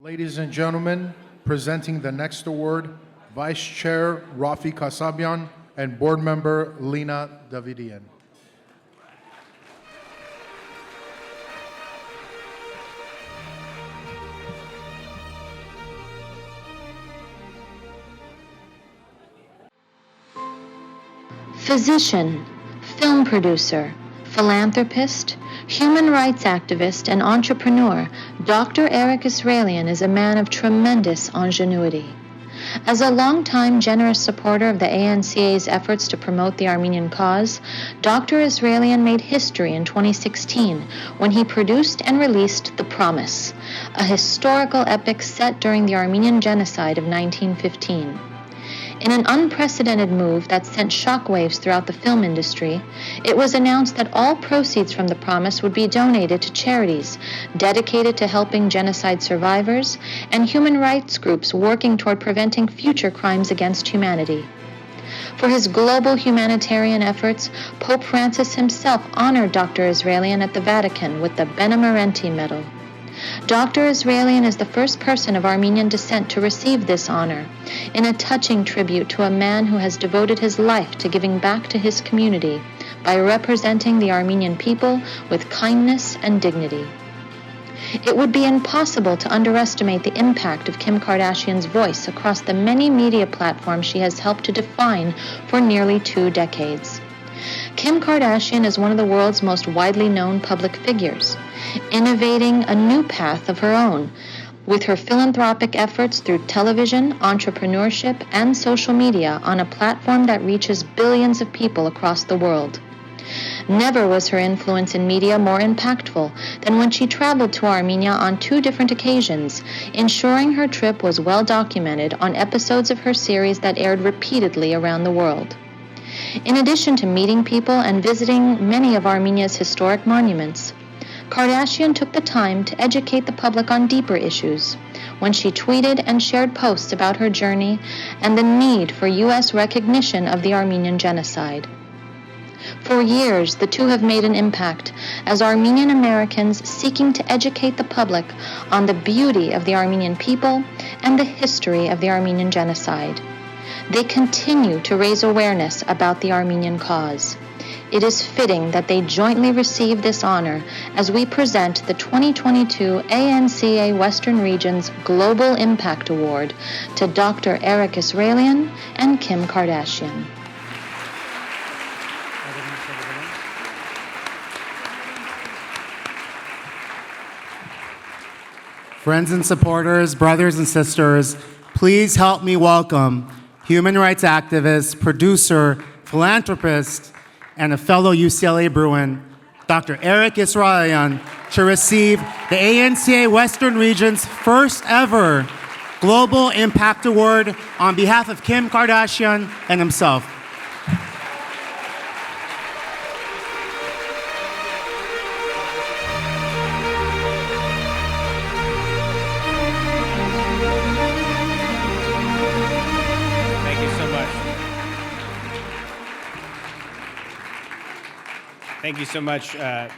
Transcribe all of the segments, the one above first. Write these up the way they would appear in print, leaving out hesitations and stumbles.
Ladies and gentlemen, presenting the next award, Vice Chair Rafi Kasabian and Board Member Lina Davidian. Physician, film producer, philanthropist, human rights activist, and entrepreneur, Dr. Eric Esrailian is a man of tremendous ingenuity. As a longtime generous supporter of the ANCA's efforts to promote the Armenian cause, Dr. Esrailian made history in 2016 when he produced and released The Promise, a historical epic set during the Armenian genocide of 1915. In an unprecedented move that sent shockwaves throughout the film industry, it was announced that all proceeds from The Promise would be donated to charities dedicated to helping genocide survivors and human rights groups working toward preventing future crimes against humanity. For his global humanitarian efforts, Pope Francis himself honored Dr. Esrailian at the Vatican with the Benemerenti Medal. Dr. Esrailian is the first person of Armenian descent to receive this honor, in a touching tribute to a man who has devoted his life to giving back to his community by representing the Armenian people with kindness and dignity. It would be impossible to underestimate the impact of Kim Kardashian's voice across the many media platforms she has helped to define for nearly 2 decades. Kim Kardashian is one of the world's most widely known public figures, innovating a new path of her own with her philanthropic efforts through television, entrepreneurship, and social media on a platform that reaches billions of people across the world. Never was her influence in media more impactful than when she traveled to Armenia on 2 different occasions, ensuring her trip was well documented on episodes of her series that aired repeatedly around the world. In addition to meeting people and visiting many of Armenia's historic monuments, Kardashian took the time to educate the public on deeper issues when she tweeted and shared posts about her journey and the need for U.S. recognition of the Armenian genocide. For years, the two have made an impact as Armenian Americans seeking to educate the public on the beauty of the Armenian people and the history of the Armenian genocide. They continue to raise awareness about the Armenian cause. It is fitting that they jointly receive this honor as we present the 2022 ANCA Western Region's Global Impact Award to Dr. Eric Esrailian and Kim Kardashian. Friends and supporters, brothers and sisters, please help me welcome human rights activist, producer, philanthropist, and a fellow UCLA Bruin, Dr. Eric Esrailian, to receive the ANCA Western Region's first ever Global Impact Award on behalf of Kim Kardashian and himself. Thank you so much. I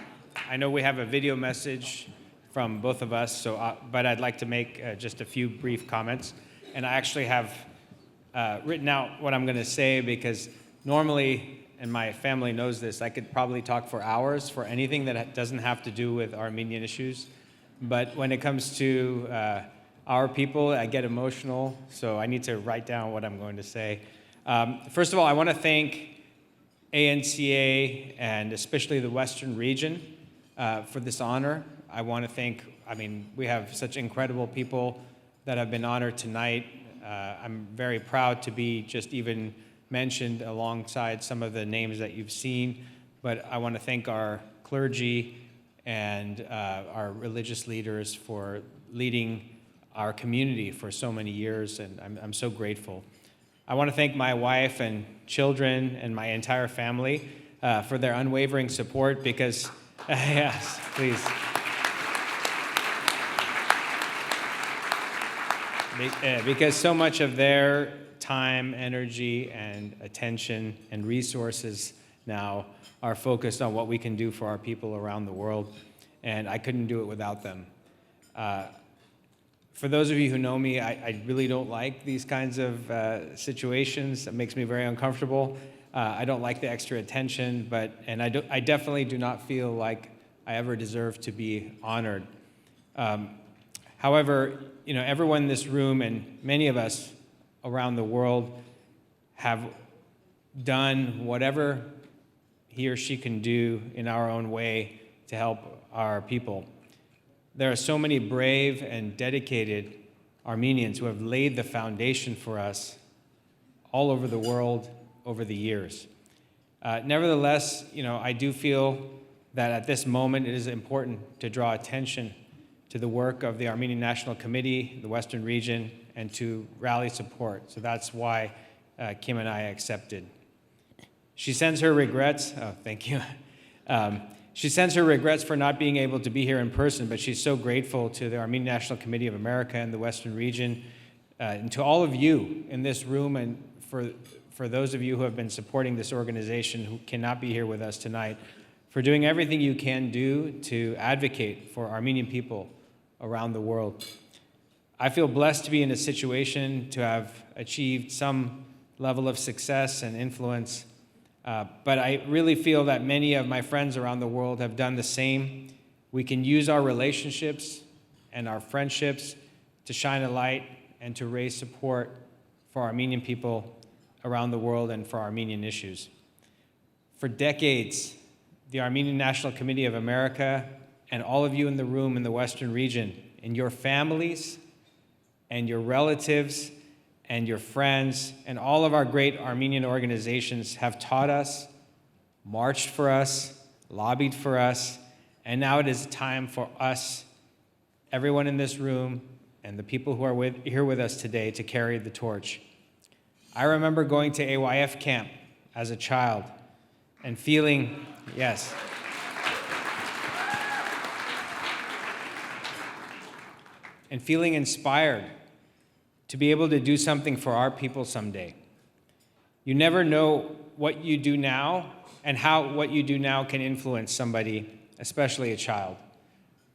know we have a video message from both of us, but I'd like to make just a few brief comments. And I actually have written out what I'm going to say because normally, and my family knows this, I could probably talk for hours for anything that doesn't have to do with Armenian issues. But when it comes to our people, I get emotional, so I need to write down what I'm going to say. First of all, I want to thank ANCA and especially the Western region for this honor. I want to thank, we have such incredible people that have been honored tonight. I'm very proud to be just even mentioned alongside some of the names that you've seen, but I want to thank our clergy and our religious leaders for leading our community for so many years, and I'm so grateful. I want to thank my wife and children and my entire family for their unwavering support because, yes, please. Because so much of their time, energy, and attention and resources now are focused on what we can do for our people around the world, and I couldn't do it without them. For those of you who know me, I really don't like these kinds of situations. It makes me very uncomfortable. I don't like the extra attention, and I definitely do not feel like I ever deserve to be honored. However, everyone in this room and many of us around the world have done whatever he or she can do in our own way to help our people. There are so many brave and dedicated Armenians who have laid the foundation for us all over the world over the years. Nevertheless, I do feel that at this moment it is important to draw attention to the work of the Armenian National Committee, the Western region, and to rally support. So that's why Kim and I accepted. She sends her regrets. Oh, thank you. She sends her regrets for not being able to be here in person, but she's so grateful to the Armenian National Committee of America and the Western region, and to all of you in this room, and for those of you who have been supporting this organization who cannot be here with us tonight, for doing everything you can do to advocate for Armenian people around the world. I feel blessed to be in a situation to have achieved some level of success and influence. But I really feel that many of my friends around the world have done the same. We can use our relationships and our friendships to shine a light and to raise support for Armenian people around the world and for Armenian issues. For decades, the Armenian National Committee of America and all of you in the room in the Western region, and your families and your relatives and your friends, and all of our great Armenian organizations have taught us, marched for us, lobbied for us, and now it is time for us, everyone in this room, and the people who are here with us today to carry the torch. I remember going to AYF camp as a child and feeling, yes, and feeling inspired to be able to do something for our people someday. You never know what you do now and how what you do now can influence somebody, especially a child.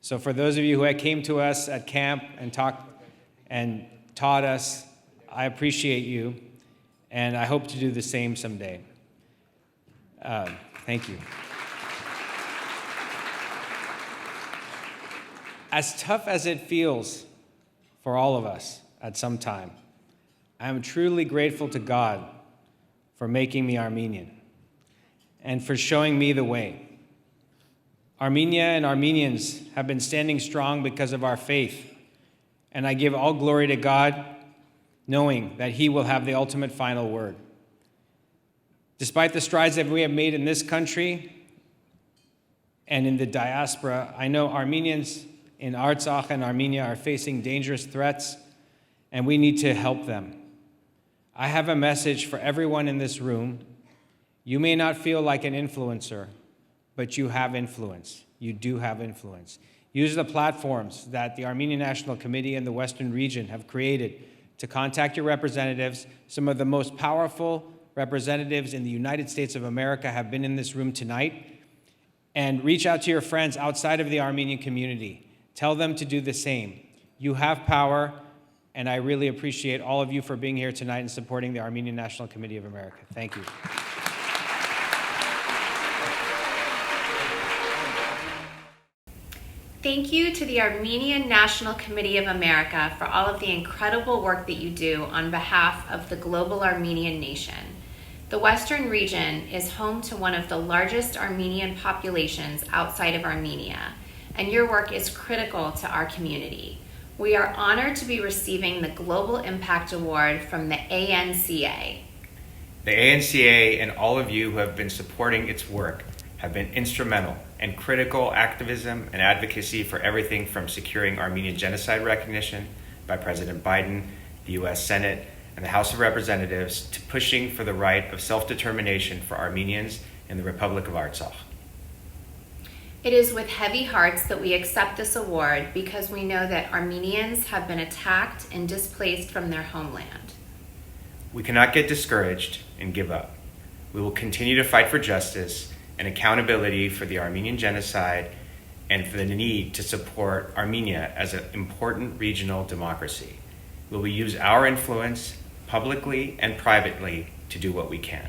So for those of you who came to us at camp and talked and taught us, I appreciate you, and I hope to do the same someday. Thank you. As tough as it feels for all of us at some time, I am truly grateful to God for making me Armenian and for showing me the way. Armenia and Armenians have been standing strong because of our faith, and I give all glory to God, knowing that He will have the ultimate final word. Despite the strides that we have made in this country and in the diaspora, I know Armenians in Artsakh and Armenia are facing dangerous threats, and we need to help them. I have a message for everyone in this room. You may not feel like an influencer, but you have influence. You do have influence. Use the platforms that the Armenian National Committee and the Western region have created to contact your representatives. Some of the most powerful representatives in the United States of America have been in this room tonight. And reach out to your friends outside of the Armenian community. Tell them to do the same. You have power, and I really appreciate all of you for being here tonight and supporting the Armenian National Committee of America. Thank you. Thank you to the Armenian National Committee of America for all of the incredible work that you do on behalf of the global Armenian nation. The Western region is home to one of the largest Armenian populations outside of Armenia, and your work is critical to our community. We are honored to be receiving the Global Impact Award from the ANCA. The ANCA and all of you who have been supporting its work have been instrumental in critical activism and advocacy for everything from securing Armenian genocide recognition by President Biden, the US Senate, and the House of Representatives to pushing for the right of self-determination for Armenians in the Republic of Artsakh. It is with heavy hearts that we accept this award because we know that Armenians have been attacked and displaced from their homeland. We cannot get discouraged and give up. We will continue to fight for justice and accountability for the Armenian genocide and for the need to support Armenia as an important regional democracy. We will use our influence publicly and privately to do what we can.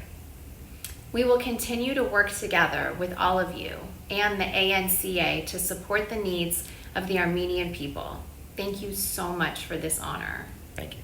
We will continue to work together with all of you and the ANCA to support the needs of the Armenian people. Thank you so much for this honor. Thank you.